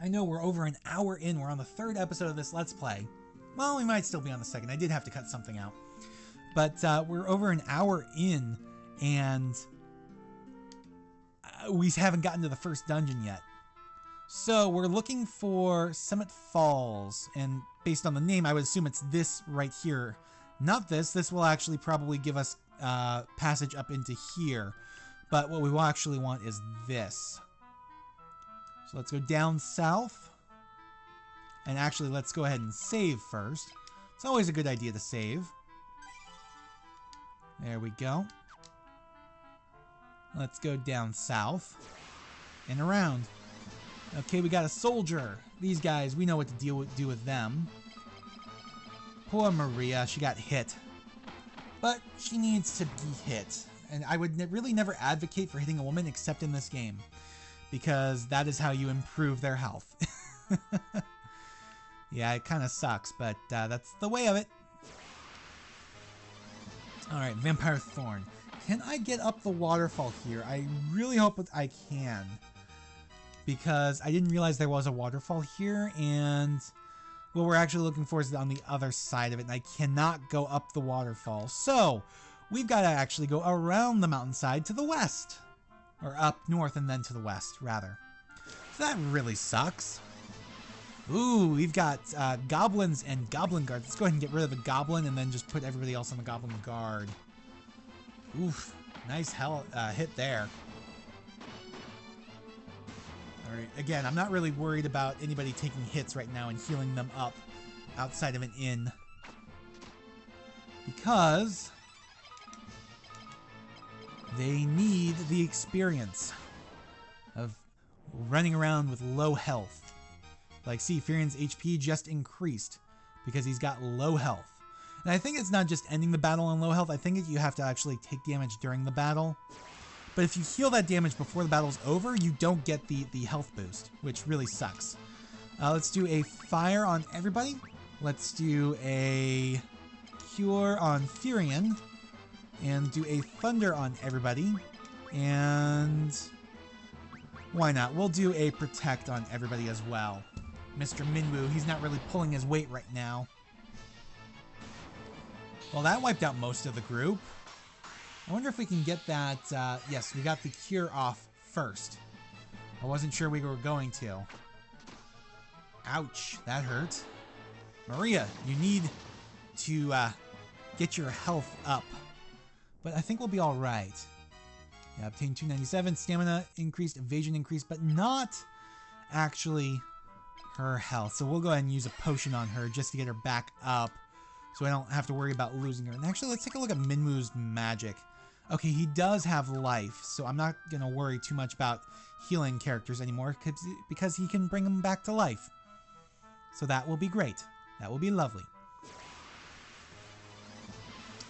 I know we're over an hour in. We're on the 3rd episode of this Let's Play. Well, we might still be on the 2nd. I did have to cut something out. But we're over an hour in, and we haven't gotten to the first dungeon yet. So we're looking for Summit Falls, and based on the name, I would assume it's this right here. Not this. This will actually probably give us passage up into here. But what we will actually want is this. So let's go down south. And actually, let's go ahead and save first. It's always a good idea to save. There we go. Let's go down south and around. Okay, we got a soldier. These guys, we know what to do with them. Poor Maria, she got hit. But she needs to be hit. And I would really never advocate for hitting a woman except in this game. Because that is how you improve their health. Yeah, it kind of sucks, but that's the way of it. Alright, Vampire Thorn. Can I get up the waterfall here? I really hope I can. Because I didn't realize there was a waterfall here, and what we're actually looking for is on the other side of it, and I cannot go up the waterfall. So, we've got to actually go around the mountainside to the west. Or up north and then to the west, rather. So that really sucks. Ooh, we've got goblins and goblin guards. Let's go ahead and get rid of the goblin and then just put everybody else on the goblin guard. Oof, nice hit there. Alright, again, I'm not really worried about anybody taking hits right now and healing them up outside of an inn. Because they need the experience of running around with low health. Like, see, Furion's HP just increased because he's got low health. And I think it's not just ending the battle on low health. I think you have to actually take damage during the battle. But if you heal that damage before the battle's over, you don't get the health boost, which really sucks. Let's do a fire on everybody. Let's do a cure on Furion. And do a thunder on everybody. And why not? We'll do a protect on everybody as well. Mr. Minwoo, he's not really pulling his weight right now. Well, that wiped out most of the group. I wonder if we can get that... yes, we got the cure off first. I wasn't sure we were going to. Ouch, that hurt. Maria, you need to get your health up. But I think we'll be alright. Yeah, obtain 297, stamina increased, evasion increased, but not actually her health. So we'll go ahead and use a potion on her just to get her back up so I don't have to worry about losing her. And actually, let's take a look at Minwoo's magic. Okay, he does have life, so I'm not going to worry too much about healing characters anymore because he can bring them back to life. So that will be great. That will be lovely.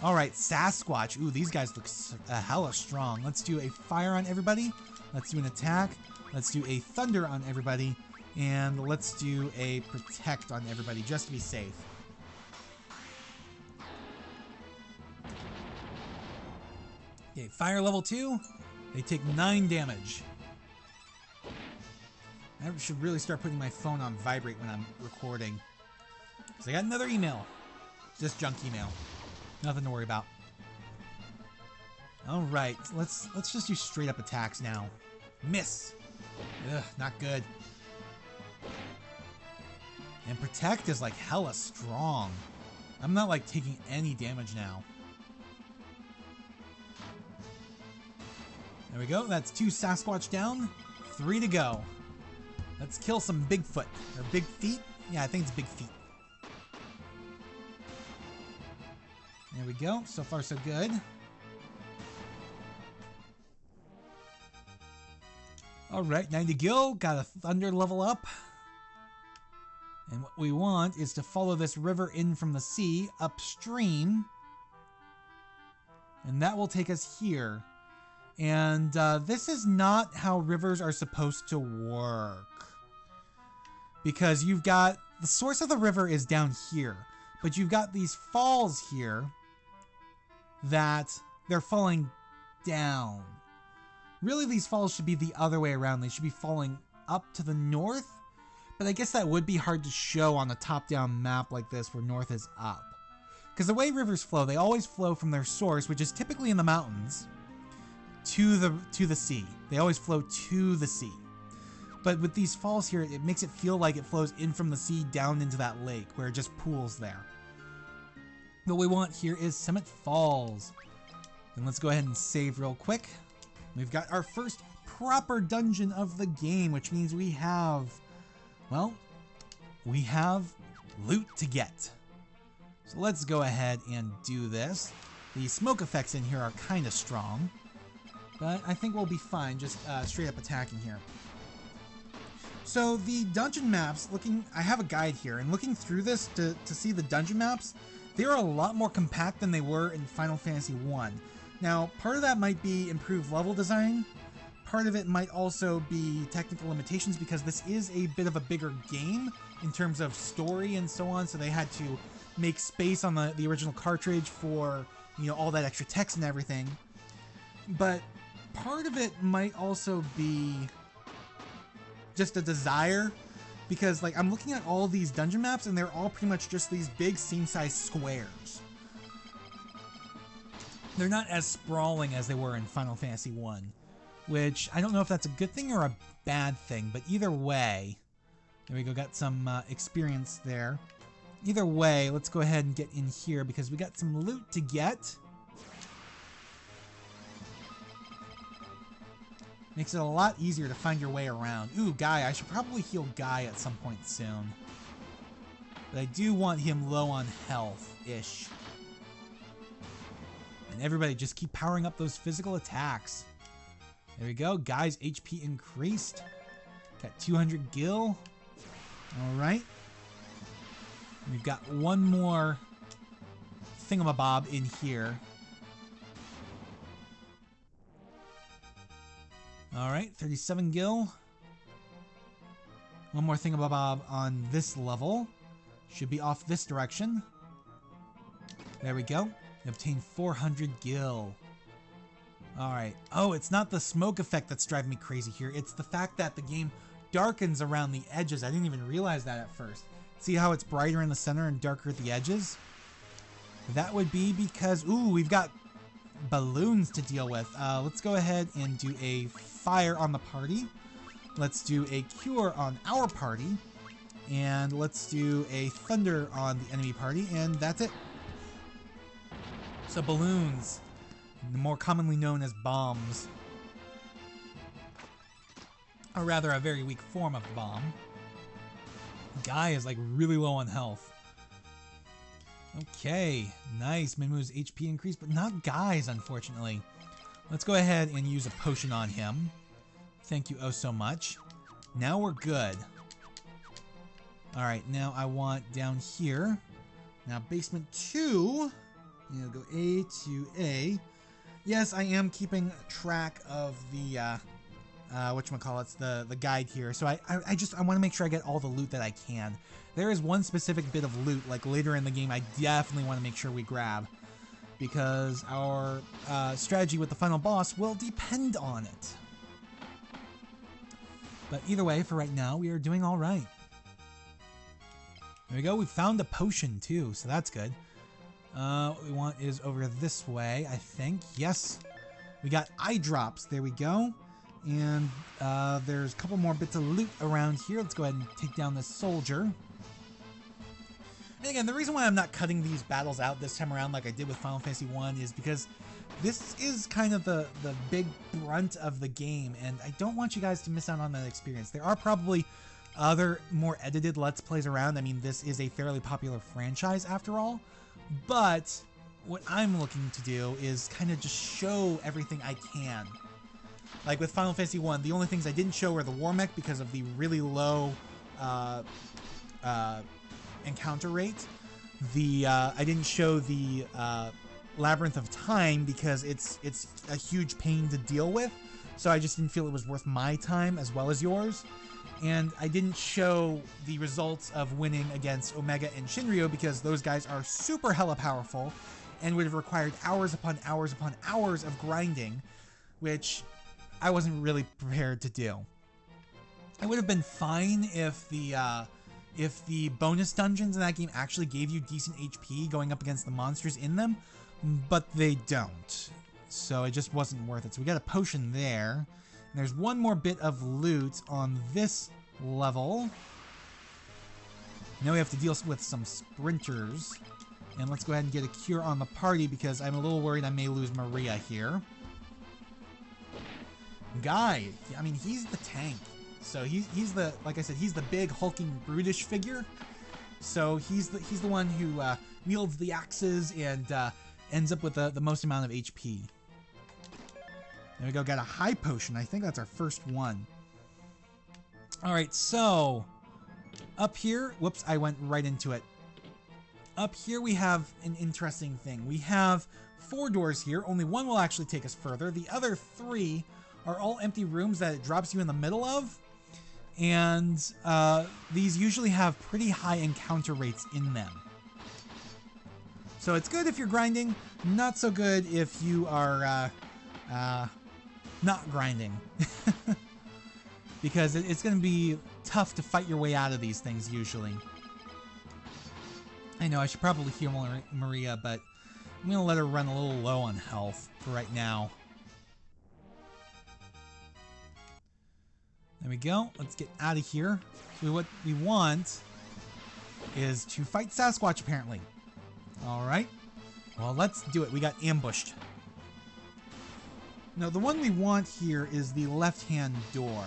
Alright, Sasquatch. Ooh, these guys look hella strong. Let's do a fire on everybody. Let's do an attack. Let's do a thunder on everybody. And let's do a protect on everybody just to be safe. Okay, fire level 2. They take 9 damage. I should really start putting my phone on vibrate when I'm recording. Because I got another email. Just junk email. Nothing to worry about. Alright, let's just do straight up attacks now. Miss. Ugh, not good. And protect is like hella strong. I'm not like taking any damage now. There we go. That's 2 Sasquatch down. 3 to go. Let's kill some Bigfoot. Or Big Feet? Yeah, I think it's Big Feet. There we go. So far, so good. Alright, 90 gil. Got a thunder level up. And what we want is to follow this river in from the sea upstream. And that will take us here. And this is not how rivers are supposed to work. Because you've got... the source of the river is down here. But you've got these falls here that they're falling down. Really, these falls should be the other way around. They should be falling up to the north. But I guess that would be hard to show on a top-down map like this where north is up. Because the way rivers flow, they always flow from their source, which is typically in the mountains, to the sea. They always flow to the sea. But with these falls here, it makes it feel like it flows in from the sea down into that lake, where it just pools there. What we want here is Summit Falls. And let's go ahead and save real quick. We've got our first proper dungeon of the game, which means we have, well, we have loot to get. So let's go ahead and do this. The smoke effects in here are kind of strong, but I think we'll be fine just straight up attacking here. So the dungeon maps, I have a guide here, and looking through this to see the dungeon maps, they are a lot more compact than they were in Final Fantasy 1. Now, part of that might be improved level design. Part of it might also be technical limitations because this is a bit of a bigger game in terms of story and so on, so they had to make space on the original cartridge for, you know, all that extra text and everything. But part of it might also be just a desire, because like I'm looking at all these dungeon maps and they're all pretty much just these big scene-sized squares. They're not as sprawling as they were in Final Fantasy 1, which I don't know if that's a good thing or a bad thing, but either way, there we go, got some experience there. Either way, let's go ahead and get in here because we got some loot to get. Makes it a lot easier to find your way around. Ooh, Guy. I should probably heal Guy at some point soon. But I do want him low on health-ish. And everybody just keep powering up those physical attacks. There we go. Guy's HP increased. Got 200 gil. Alright. We've got one more thingamabob in here. Alright, 37 gil. One more thingamabob on this level. Should be off this direction. There we go. We obtained 400 gil. Alright. Oh, it's not the smoke effect that's driving me crazy here. It's the fact that the game darkens around the edges. I didn't even realize that at first. See how it's brighter in the center and darker at the edges? That would be because, ooh, we've got balloons to deal with. Let's go ahead and do a fire on the party. Let's do a cure on our party. And let's do a thunder on the enemy party. And that's it. So balloons, more commonly known as bombs. Or rather, a very weak form of bomb. Guy is like really low on health. Okay, nice. Minmu's HP increased, but not Guy's, unfortunately. Let's go ahead and use a potion on him. Thank you oh so much. Now we're good. Alright, now I want down here. Now basement 2. You know, go A to A. Yes, I am keeping track of the whatchamacallits, the guide here. So I want to make sure I get all the loot that I can. There is one specific bit of loot, like later in the game, I definitely want to make sure we grab, because our strategy with the final boss will depend on it. But either way, for right now, we are doing all right. There we go. We found a potion too, so that's good. What we want is over this way, I think. Yes, we got eye drops. There we go. And there's a couple more bits of loot around here. Let's go ahead and take down this soldier. And again, the reason why I'm not cutting these battles out this time around like I did with Final Fantasy 1 is because this is kind of the big brunt of the game, and I don't want you guys to miss out on that experience. There are probably other more edited Let's Plays around. I mean, this is a fairly popular franchise after all, but what I'm looking to do is kind of just show everything I can. Like with Final Fantasy 1, the only things I didn't show were the War Mech because of the really low encounter rate. I didn't show the Labyrinth of Time because it's a huge pain to deal with, so I just didn't feel it was worth my time as well as yours. And I didn't show the results of winning against Omega and Shinryu because those guys are super hella powerful and would have required hours upon hours upon hours of grinding, which I wasn't really prepared to do. It would have been fine if the bonus dungeons in that game actually gave you decent HP going up against the monsters in them, but they don't. So it just wasn't worth it. So we got a potion there. And there's one more bit of loot on this level. Now we have to deal with some sprinters. And let's go ahead and get a cure on the party because I'm a little worried I may lose Maria here. Guy, I mean, he's the tank. So he's the, like I said, he's the big hulking brutish figure. So he's the one who wields the axes and ends up with the most amount of HP. There we go, got a high potion. I think that's our first one. All right, so up here, whoops, I went right into it. Up here we have an interesting thing. We have 4 doors here. Only one will actually take us further. The other 3 are all empty rooms that it drops you in the middle of. And these usually have pretty high encounter rates in them. So it's good if you're grinding, not so good if you are not grinding. Because it's going to be tough to fight your way out of these things usually. I know I should probably heal Maria, but I'm going to let her run a little low on health for right now. There we go. Let's get out of here. So what we want is to fight Sasquatch, apparently. Alright. Well, let's do it. We got ambushed. Now, the one we want here is the left-hand door.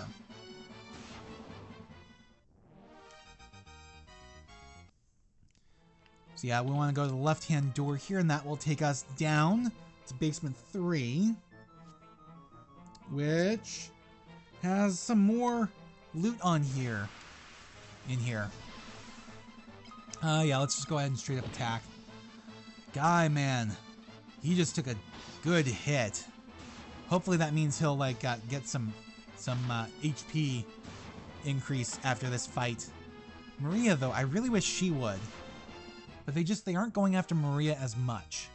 So yeah, we want to go to the left-hand door here, and that will take us down to basement 3. Which has some more loot on here. In here. Yeah, let's just go ahead and straight up attack. Guy, man. He just took a good hit. Hopefully that means he'll, like, get some HP increase after this fight. Maria, though, I really wish she would. But they aren't going after Maria as much.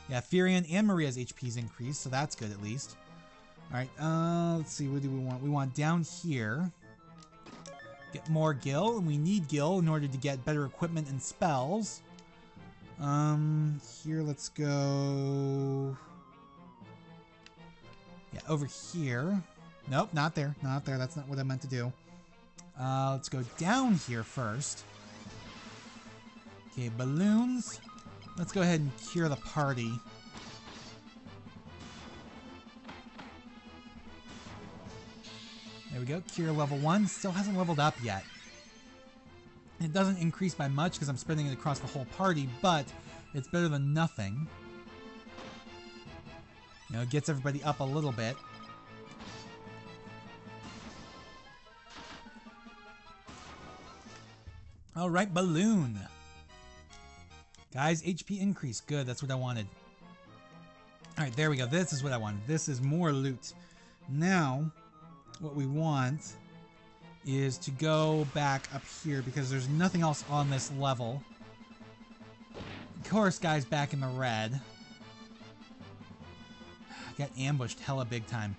Yeah, Firion and Maria's HP's increased, so that's good at least. Alright, let's see, what do we want? We want down here. Get more gil, and we need gil in order to get better equipment and spells. Here, let's go... Yeah, over here. Nope, not there. Not there. That's not what I meant to do. Let's go down here first. Okay, balloons. Let's go ahead and cure the party. There we go. Cure level 1. Still hasn't leveled up yet. It doesn't increase by much because I'm spreading it across the whole party, but it's better than nothing. You know, it gets everybody up a little bit. Alright, balloon. Guys, HP increase. Good, that's what I wanted. Alright, there we go. This is what I wanted. This is more loot. Now, what we want is to go back up here because there's nothing else on this level. Of course, guys, back in the red. Got ambushed hella big time.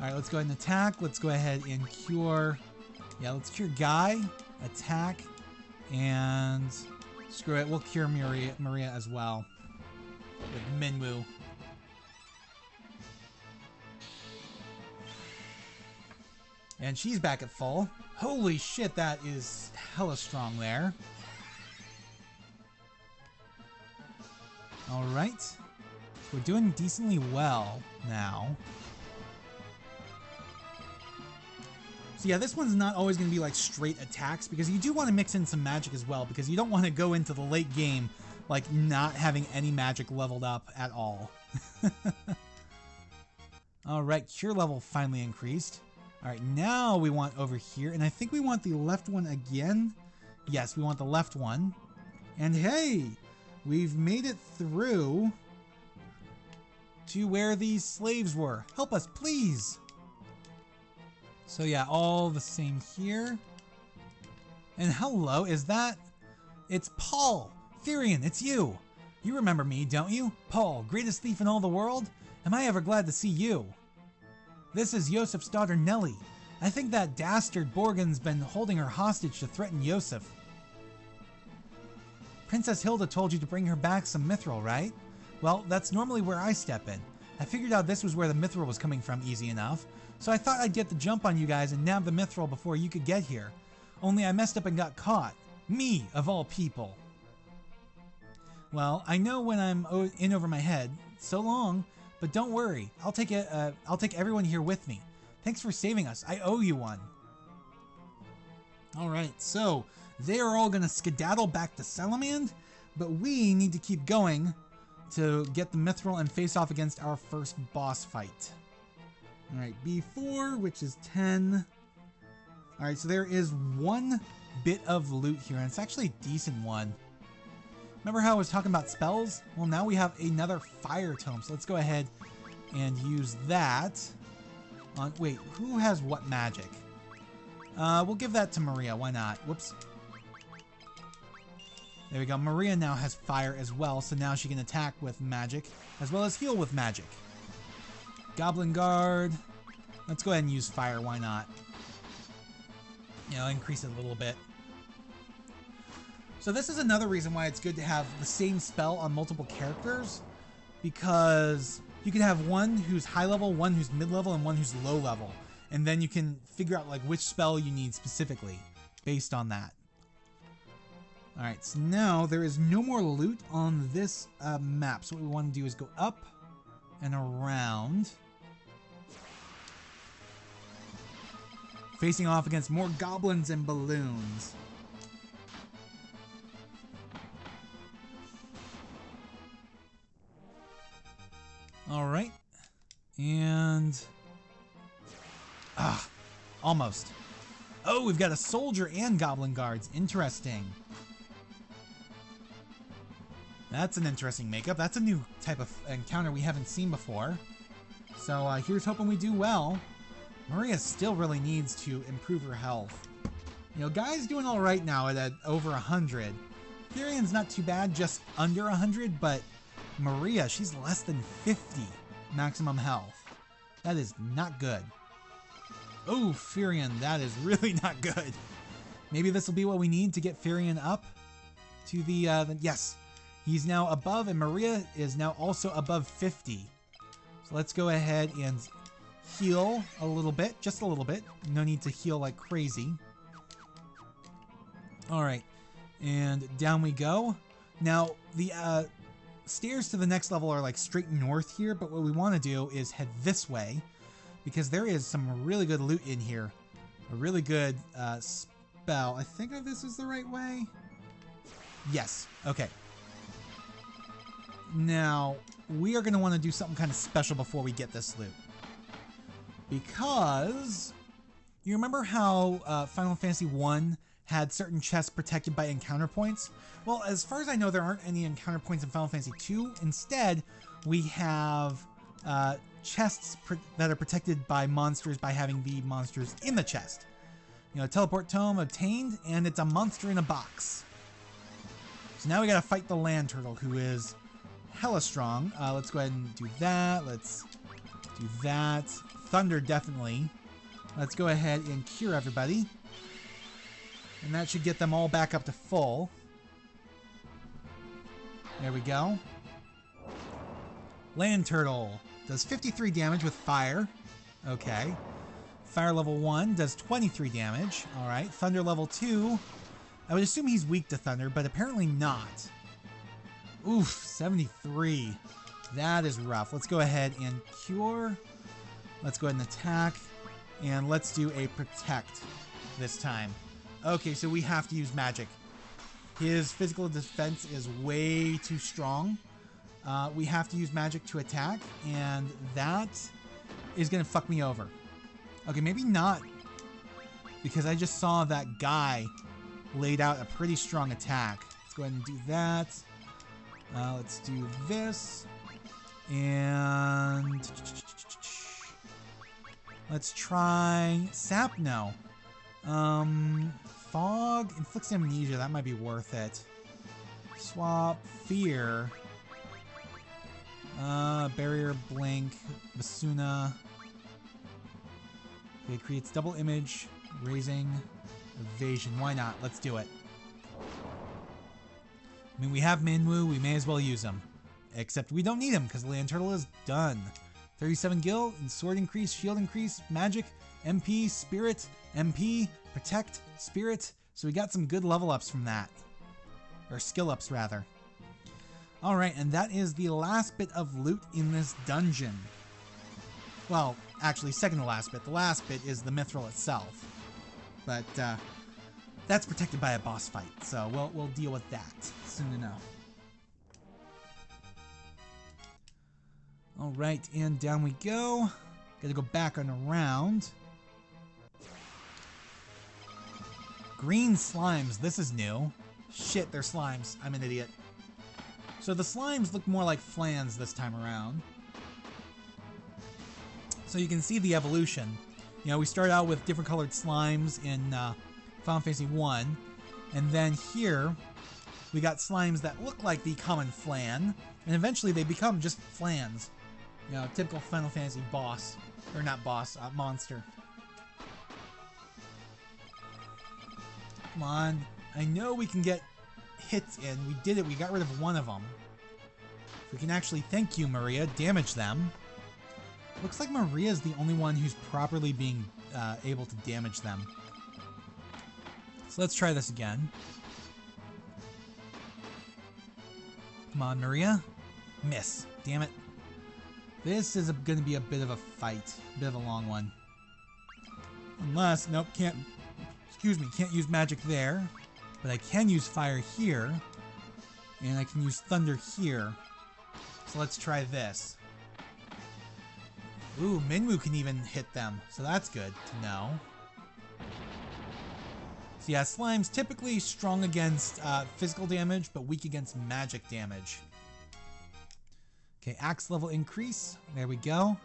Alright, let's go ahead and attack. Let's go ahead and cure... Yeah, let's cure Guy. Attack. And... Screw it, we'll cure Maria as well. With Minwoo. And she's back at full. Holy shit, that is hella strong there. Alright. So we're doing decently well now. So yeah, this one's not always going to be like straight attacks because you do want to mix in some magic as well because you don't want to go into the late game like not having any magic leveled up at all. Alright, cure level finally increased. Alright, now we want over here, and I think we want the left one again. Yes, we want the left one. And hey, we've made it through to where these slaves were. Help us, please! So yeah, all the same here. And hello, is that... It's Paul! Firion, it's you! You remember me, don't you? Paul, greatest thief in all the world? Am I ever glad to see you? This is Yosef's daughter Nellie. I think that dastard Borgen's been holding her hostage to threaten Yosef. Princess Hilda told you to bring her back some mithril, right? Well, that's normally where I step in. I figured out this was where the mithril was coming from easy enough, so I thought I'd get the jump on you guys and nab the mithril before you could get here. Only I messed up and got caught. Me, of all people. Well, I know when I'm in over my head. So long, but don't worry. I'll take everyone here with me. Thanks for saving us. I owe you one. All right, so they are all gonna skedaddle back to Salamand, but we need to keep going to get the mithril and face off against our first boss fight. All right, B4, which is 10. All right, so there is one bit of loot here, and it's actually a decent one. Remember how I was talking about spells? Well, now we have another fire tome, so let's go ahead and use that. Wait, who has what magic? We'll give that to Maria. Why not? Whoops. There we go. Maria now has fire as well, so now she can attack with magic as well as heal with magic. Goblin Guard. Let's go ahead and use fire. Why not? You know, increase it a little bit. So this is another reason why it's good to have the same spell on multiple characters, because you can have one who's high level, one who's mid level, and one who's low level. And then you can figure out like which spell you need specifically based on that. Alright, so now there is no more loot on this map. So what we want to do is go up and around. Facing off against more goblins and balloons. Alright. And... almost. Oh, we've got a soldier and goblin guards. Interesting. That's an interesting makeup. That's a new type of encounter we haven't seen before. So here's hoping we do well. Maria still really needs to improve her health. You know, Guy's doing all right now at over 100. Therian's not too bad, just under 100, but Maria, she's less than 50 maximum health. That is not good. Oh, Firion, that is really not good. Maybe this will be what we need to get Firion up to the yes. He's now above, and Maria is now also above 50. So let's go ahead and heal a little bit, just a little bit. No need to heal like crazy. All right, and down we go. Now, the stairs to the next level are like straight north here, but what we want to do is head this way, because there is some really good loot in here. A really good spell. I think this is the right way. Yes, okay. Now, we are going to want to do something kind of special before we get this loot. Because, you remember how Final Fantasy 1 had certain chests protected by encounter points? Well, as far as I know, there aren't any encounter points in Final Fantasy 2. Instead, we have chests that are protected by monsters by having the monsters in the chest. You know, teleport tome obtained, and it's a monster in a box. So now we gotta fight the land turtle, who is hella strong. Let's go ahead and do that. Let's do that. Thunder, definitely. Let's go ahead and cure everybody. And that should get them all back up to full. There we go. Land turtle does 53 damage with fire. Okay. Fire level 1 does 23 damage. Alright. Thunder level 2. I would assume he's weak to thunder, but apparently not. Oof, 73. That is rough. Let's go ahead and cure. Let's go ahead and attack. And let's do a protect this time. Okay, so we have to use magic. His physical defense is way too strong. We have to use magic to attack, and that is going to fuck me over. Okay, maybe not, because I just saw that guy laid out a pretty strong attack. Let's go ahead and do that. Let's do this. And let's try Sap. No. Fog inflicts amnesia. That might be worth it. Swap fear. Barrier blink. Basuna. It creates double image, raising, evasion. Why not? Let's do it. I mean, we have Minwoo, we may as well use him. Except we don't need him because Land Turtle is done. 37 gil, and sword increase, shield increase, magic, MP, spirit, MP, protect, spirit. So we got some good level ups from that. Or skill ups, rather. Alright, and that is the last bit of loot in this dungeon. Well, actually, second to last bit. The last bit is the mithril itself. But, that's protected by a boss fight, so we'll deal with that soon enough. Alright, and down we go. Gotta go back and around. Green slimes, this is new. Shit, they're slimes. I'm an idiot. So the slimes look more like flans this time around. So you can see the evolution. You know, we start out with different colored slimes in Final Fantasy 1. And then here, we got slimes that look like the common flan. And eventually they become just flans. You know, typical Final Fantasy boss. Or not boss, monster. Come on. I know we can get hits in. We did it. We got rid of one of them. If we can actually, thank you, Maria, damage them. Looks like Maria is the only one who's properly being able to damage them. So let's try this again. Come on, Maria. Miss. Damn it. This is going to be a bit of a fight. A bit of a long one. Unless, nope, can't, excuse me, can't use magic there. But I can use fire here. And I can use thunder here. So let's try this. Ooh, Minwoo can even hit them. So that's good to know. So yeah, slime's typically strong against physical damage, but weak against magic damage. Okay, axe level increase. There we go.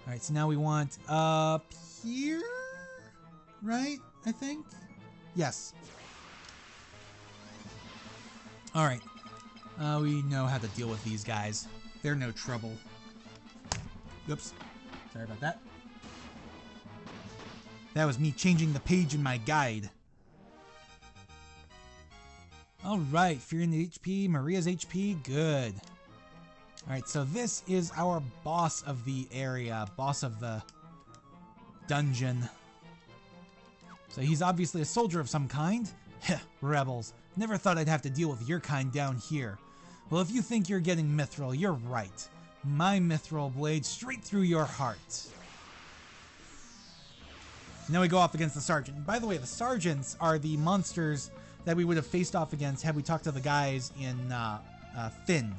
Alright, so now we want up here? Right? I think? Yes. Alright. We know how to deal with these guys. They're no trouble. Oops. Sorry about that. That was me changing the page in my guide. Alright, Fearing the HP, Maria's HP, good. Alright, so this is our boss of the area, boss of the dungeon. So he's obviously a soldier of some kind. Heh, rebels. Never thought I'd have to deal with your kind down here. Well, if you think you're getting mithril, you're right. My mithril blade straight through your heart. Now we go off against the sergeant. By the way, the sergeants are the monsters that we would have faced off against had we talked to the guys in Finn.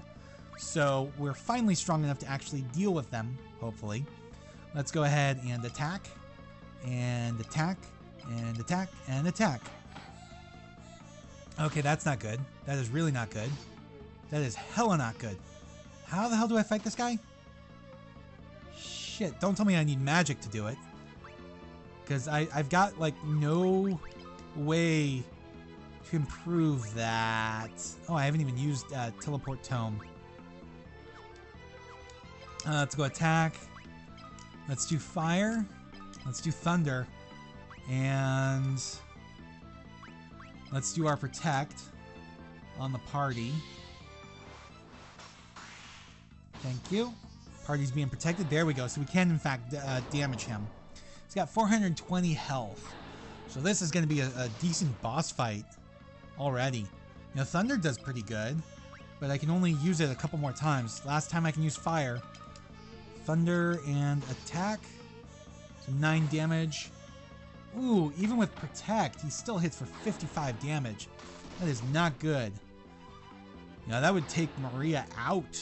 So we're finally strong enough to actually deal with them, hopefully. Let's go ahead and attack, and attack, and attack, and attack. Okay, that's not good. That is really not good. That is hella not good. How the hell do I fight this guy? Shit, don't tell me I need magic to do it. Because I've got, like, no way to improve that. Oh, I haven't even used Teleport Tome. Let's go attack. Let's do fire. Let's do thunder. And let's do our protect on the party. Thank you. Party's being protected. There we go. So we can, in fact, damage him. He's got 420 health. So this is going to be a decent boss fight already. You know, thunder does pretty good, but I can only use it a couple more times. Last time I can use fire. Thunder and attack. So 9 damage. Ooh, even with protect, he still hits for 55 damage. That is not good. You know, that would take Maria out.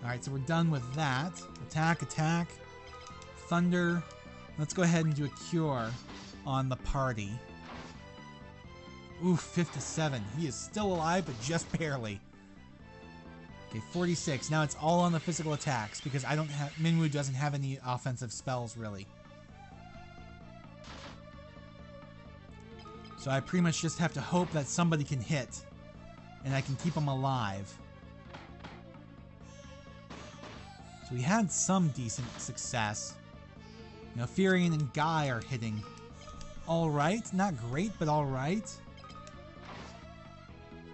Alright, so we're done with that. Attack, attack. Thunder. Let's go ahead and do a cure on the party. Ooh, 57. He is still alive, but just barely. Okay, 46. Now it's all on the physical attacks because I don't have... Minwoo doesn't have any offensive spells, really. So I pretty much just have to hope that somebody can hit. And I can keep them alive. So we had some decent success. You know, Furion and Guy are hitting. Alright. Not great, but alright.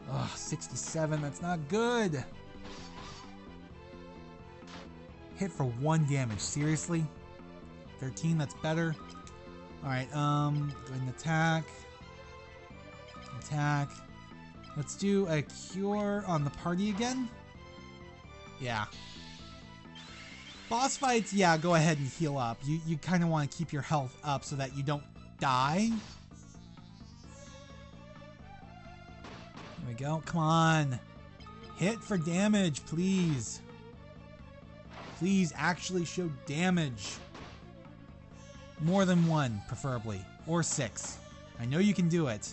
Ugh, 67. That's not good. Hit for 1 damage. Seriously? 13, that's better. Alright, go ahead and attack. Attack. Let's do a cure on the party again. Yeah. Boss fights, yeah, go ahead and heal up. You kind of want to keep your health up so that you don't die. There we go. Come on. Hit for damage, please. Please actually show damage. More than 1, preferably. Or 6. I know you can do it.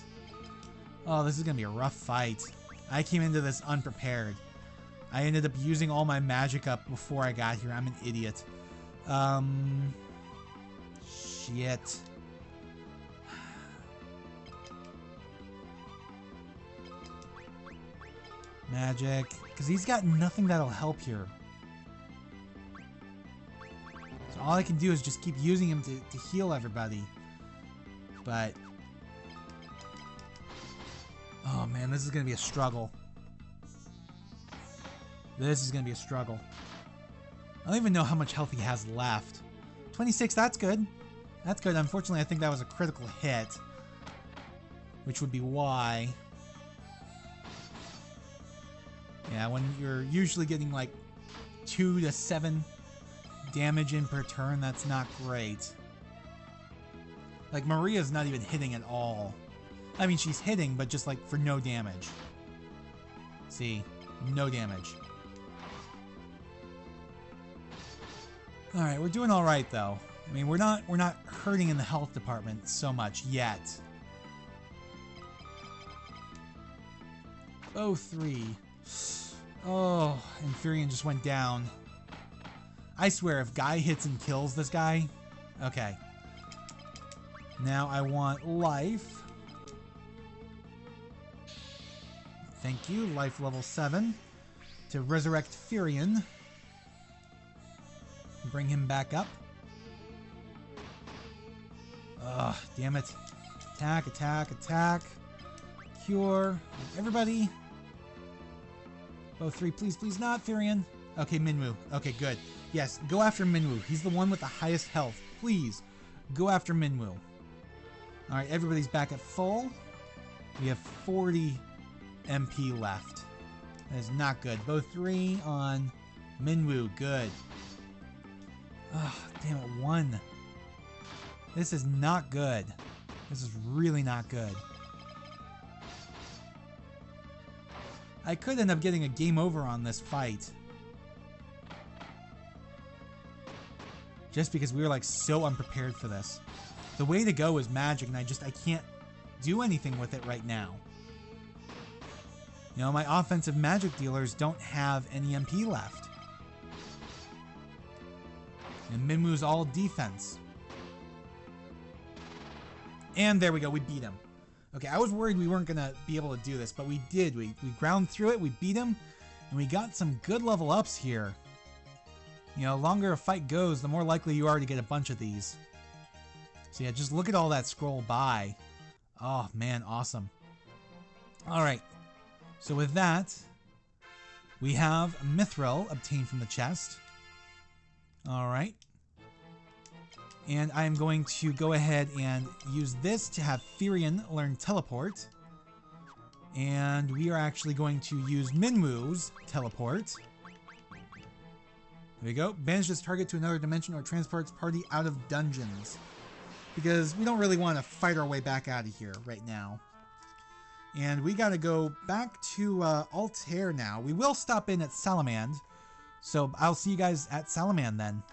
Oh, this is going to be a rough fight. I came into this unprepared. I ended up using all my magic up before I got here. I'm an idiot. Shit. Magic. Because he's got nothing that'll help here. So all I can do is just keep using him to heal everybody. But... oh man, this is going to be a struggle. This is going to be a struggle. I don't even know how much health he has left. 26, that's good. That's good. Unfortunately, I think that was a critical hit. Which would be why. Yeah, when you're usually getting like 2 to 7 damage in per turn, that's not great. Like, Maria's not even hitting at all. I mean, she's hitting, but just like for no damage. See? No damage. Alright, we're doing alright though. I mean, we're not hurting in the health department so much yet. Oh, 3. Oh, and Furion just went down. I swear, if Guy hits and kills this guy... okay. Now I want life. Thank you. Life level 7. To resurrect Furion. Bring him back up. Ugh, damn it. Attack, attack, attack. Cure. Everybody. Both 3, please, please not, Furion. Okay, Minwu. Okay, good. Yes, go after Minwu. He's the one with the highest health. Please, go after Minwu. Alright, everybody's back at full. We have 40 MP left. That is not good. Both 3 on Minwu. Good. Oh, damn it. 1. This is not good. This is really not good. I could end up getting a game over on this fight. Just because we were like so unprepared for this. The way to go is magic, and I can't do anything with it right now. You know, my offensive magic dealers don't have any MP left. And Minwu's all defense. And there we go, we beat him. Okay, I was worried we weren't going to be able to do this, but we did. We ground through it, we beat him, and we got some good level ups here. You know, the longer a fight goes, the more likely you are to get a bunch of these. So yeah, just look at all that scroll by. Oh man, awesome. Alright, so with that, we have Mithril obtained from the chest. Alright. And I'm going to go ahead and use this to have Furion learn Teleport. And we are actually going to use Minwu's Teleport. There we go. Banishes target to another dimension or transports party out of dungeons. Because we don't really want to fight our way back out of here right now. And we got to go back to Altair now. We will stop in at Salamand. So I'll see you guys at Salamand then.